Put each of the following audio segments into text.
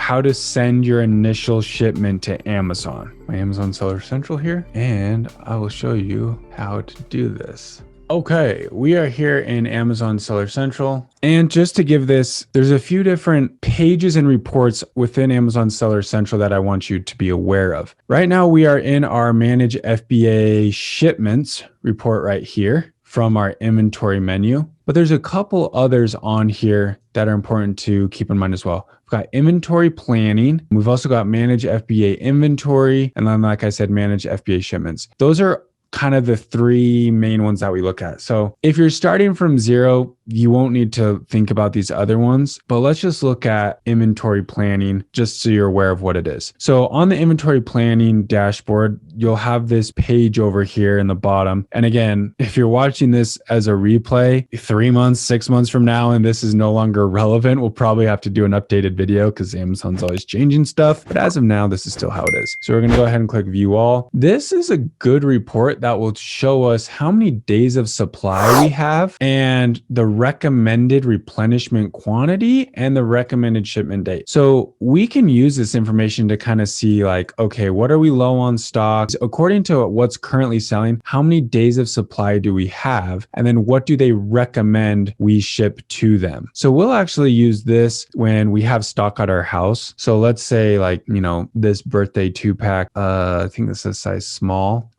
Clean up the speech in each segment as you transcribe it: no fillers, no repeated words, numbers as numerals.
how to send your initial shipment to Amazon. My Amazon Seller Central here, and I will show you how to do this. Okay, we are here in Amazon Seller Central. And just to give this, there's a few different pages and reports within Amazon Seller Central that I want you to be aware of. Right now, we are in our Manage FBA Shipments report right here from our inventory menu. But there's a couple others on here that are important to keep in mind as well. We've got inventory planning. We've also got Manage FBA Inventory. And then, like I said, Manage FBA Shipments. Those are kind of the three main ones that we look at. So if you're starting from zero, you won't need to think about these other ones, but let's just look at inventory planning just so you're aware of what it is. So on the inventory planning dashboard, you'll have this page over here in the bottom. And again, if you're watching this as a replay 3 months, 6 months from now, and this is no longer relevant, we'll probably have to do an updated video because Amazon's always changing stuff. But as of now, this is still how it is. So we're going to go ahead and click view all. This is a good report that will show us how many days of supply we have and the recommended replenishment quantity and the recommended shipment date. So we can use this information to kind of see like, okay, what are we low on stock? According to what's currently selling, how many days of supply do we have? And then what do they recommend we ship to them? So we'll actually use this when we have stock at our house. So let's say like, you know, this birthday 2-pack, I think this is size small.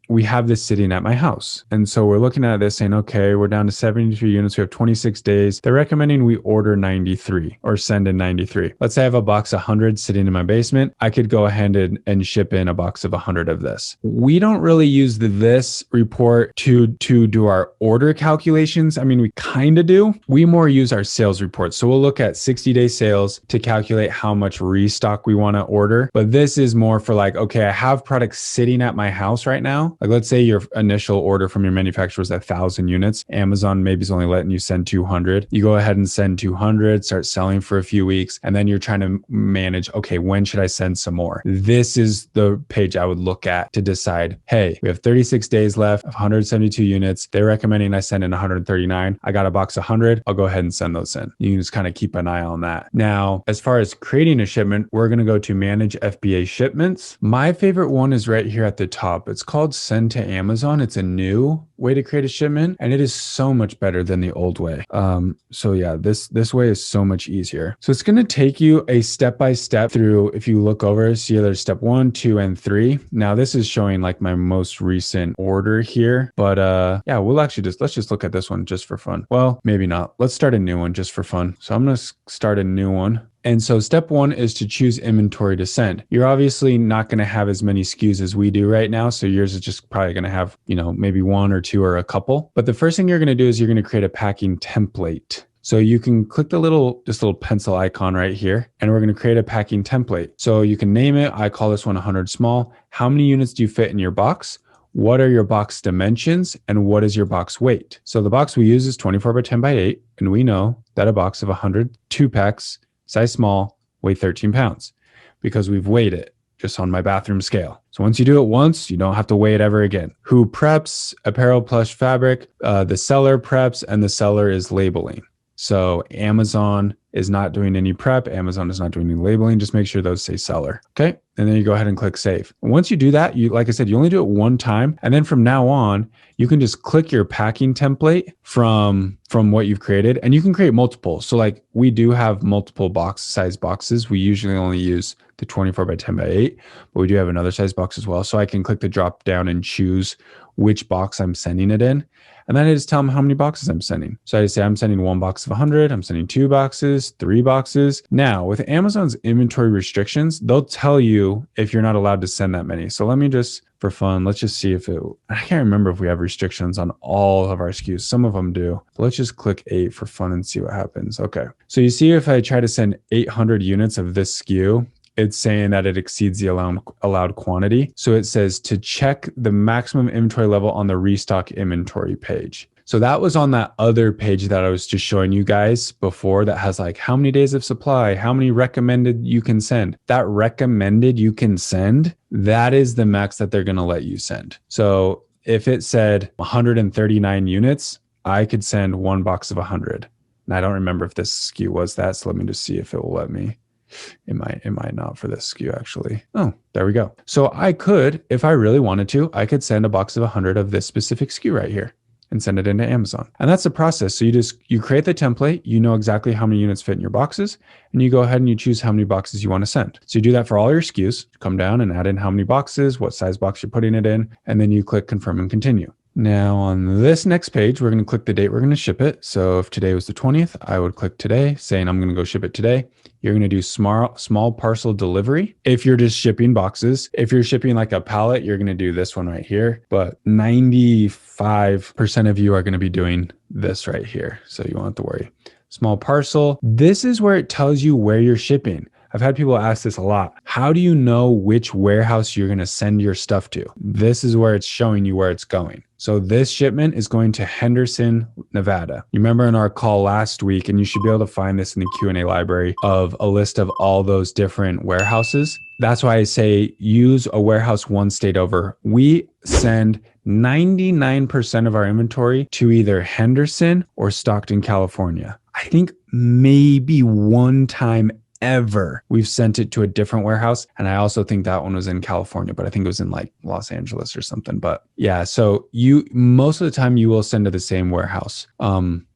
We have this sitting at my house. And so we're looking at this saying, okay, we're down to 73 units. We have 26 days. They're recommending we order 93 or send in 93. Let's say I have a box of 100 sitting in my basement. I could go ahead and ship in a box of 100 of this. We don't really use this report to do our order calculations. I mean, we kind of do. We more use our sales report. So we'll look at 60-day sales to calculate how much restock we want to order. But this is more for like, okay, I have products sitting at my house right now. Like let's say your initial order from your manufacturer was 1,000 units. Amazon maybe is only letting you send 200. You go ahead and send 200, start selling for a few weeks, and then you're trying to manage, okay, when should I send some more? This is the page I would look at to decide, hey, we have 36 days left of 172 units. They're recommending I send in 139. I got a box of 100. I'll go ahead and send those in. You can just kind of keep an eye on that. Now, as far as creating a shipment, we're going to go to Manage FBA Shipments. My favorite one is right here at the top. It's called Send to Amazon. It's a new way to create a shipment, and it is so much better than the old way. So yeah, this way is so much easier. So it's going to take you a step-by-step through. If you look over, see there's step 1, 2, and 3. Now this is showing like my most recent order here, but yeah, we'll actually let's just look at this one just for fun. Well, maybe not. Let's start a new one just for fun. So I'm going to start a new one. And so step 1 is to choose inventory to send. You're obviously not going to have as many SKUs as we do right now. So yours is just probably going to have, you know, maybe 1 or 2 or a couple. But the first thing you're going to do is you're going to create a packing template. So you can click this little pencil icon right here, and we're going to create a packing template. So you can name it. I call this one 100 small. How many units do you fit in your box? What are your box dimensions and what is your box weight? So the box we use is 24 by 10 by 8. And we know that a box of 100 2-packs, size small, weigh 13 pounds because we've weighed it just on my bathroom scale. So once you do it once, you don't have to weigh it ever again. Who preps? Apparel plus fabric. The seller preps and the seller is labeling. So Amazon is not doing any prep. Amazon is not doing any labeling. Just make sure those say seller. Okay. And then you go ahead and click save. And once you do that, like I said, you only do it one time. And then from now on, you can just click your packing template from what you've created, and you can create multiple. So like we do have multiple size boxes. We usually only use the 24 by 10 by 8, but we do have another size box as well. So I can click the drop down and choose which box I'm sending it in. And then I just tell them how many boxes I'm sending. So I just say I'm sending 1 box of 100. I'm sending 2 boxes, 3 boxes. Now with Amazon's inventory restrictions, they'll tell you if you're not allowed to send that many. So let me just, for fun, let's just see I can't remember if we have restrictions on all of our SKUs. Some of them do. But let's just click 8 for fun and see what happens. Okay. So you see if I try to send 800 units of this SKU, it's saying that it exceeds the allowed quantity. So it says to check the maximum inventory level on the restock inventory page. So that was on that other page that I was just showing you guys before that has like how many days of supply, how many recommended you can send. That recommended you can send, that is the max that they're going to let you send. So if it said 139 units, I could send 1 box of 100. And I don't remember if this SKU was that. So let me just see if it will let me. It might not for this SKU actually. Oh, there we go. So I could, if I really wanted to, I could send a box of 100 of this specific SKU right here and send it into Amazon. And that's the process. So you create the template, you know exactly how many units fit in your boxes, and you go ahead and you choose how many boxes you want to send. So you do that for all your SKUs, come down and add in how many boxes, what size box you're putting it in, and then you click confirm and continue. Now on this next page, we're going to click the date we're going to ship it. So if today was the 20th, I would click today saying I'm going to go ship it today. You're going to do small parcel delivery. If you're just shipping boxes, if you're shipping like a pallet, you're going to do this one right here. But 95% of you are going to be doing this right here. So you won't have to worry. Small parcel. This is where it tells you where you're shipping. I've had people ask this a lot. How do you know which warehouse you're going to send your stuff to? This is where it's showing you where it's going. So this shipment is going to Henderson, Nevada. You remember in our call last week, and you should be able to find this in the Q&A library of a list of all those different warehouses. That's why I say use a warehouse one state over. We send 99% of our inventory to either Henderson or Stockton, California. I think maybe one time ever we've sent it to a different warehouse. And I also think that one was in California, but I think it was in like Los Angeles or something. But yeah, so most of the time you will send to the same warehouse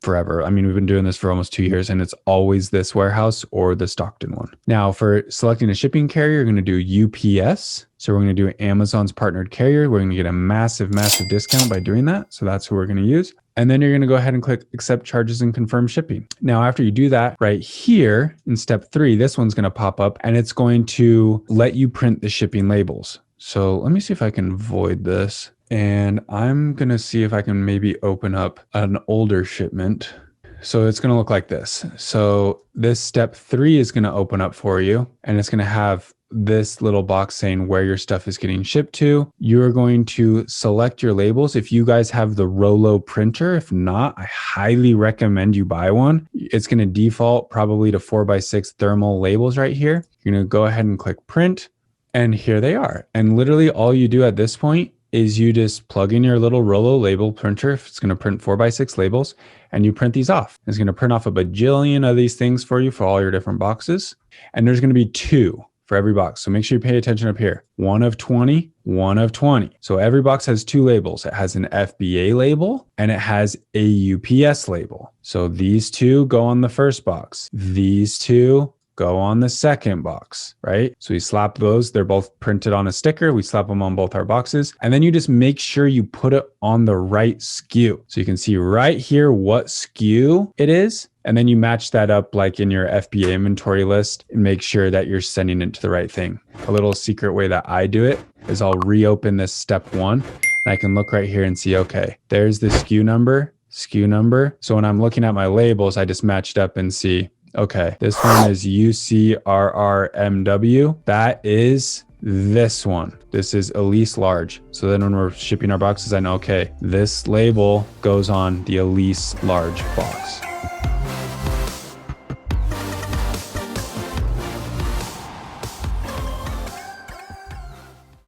forever. I mean, we've been doing this for almost 2 years and it's always this warehouse or the Stockton one. Now for selecting a shipping carrier, you're going to do UPS. So we're going to do Amazon's partnered carrier. We're going to get a massive discount by doing that. So that's who we're going to use. And then you're going to go ahead and click accept charges and confirm shipping. Now, after you do that right here in step 3, this one's going to pop up and it's going to let you print the shipping labels. So let me see if I can void this. And I'm going to see if I can maybe open up an older shipment. So it's going to look like this. So this step 3 is going to open up for you and it's going to have this little box saying where your stuff is getting shipped to. You're going to select your labels. If you guys have the Rollo printer, if not, I highly recommend you buy one. It's going to default probably to 4x6 thermal labels right here. You're going to go ahead and click print and here they are. And literally all you do at this point is you just plug in your little Rollo label printer. If it's going to print 4x6 labels and you print these off. It's going to print off a bajillion of these things for you for all your different boxes. And there's going to be 2 for every box. So make sure you pay attention up here. 1 of 20, 1 of 20. So every box has 2 labels. It has an FBA label and it has a UPS label. So these 2 go on the first box. These 2 go on the second box, right? So we slap those. They're both printed on a sticker. We slap them on both our boxes. And then you just make sure you put it on the right SKU. So you can see right here what SKU it is. And then you match that up like in your FBA inventory list and make sure that you're sending it to the right thing. A little secret way that I do it is I'll reopen this step 1 and I can look right here and see, okay, there's the SKU number. So when I'm looking at my labels, I just matched up and see, okay, this one is UCRRMW. That is this one. This is Elise large. So then when we're shipping our boxes, I know, okay, this label goes on the Elise large box.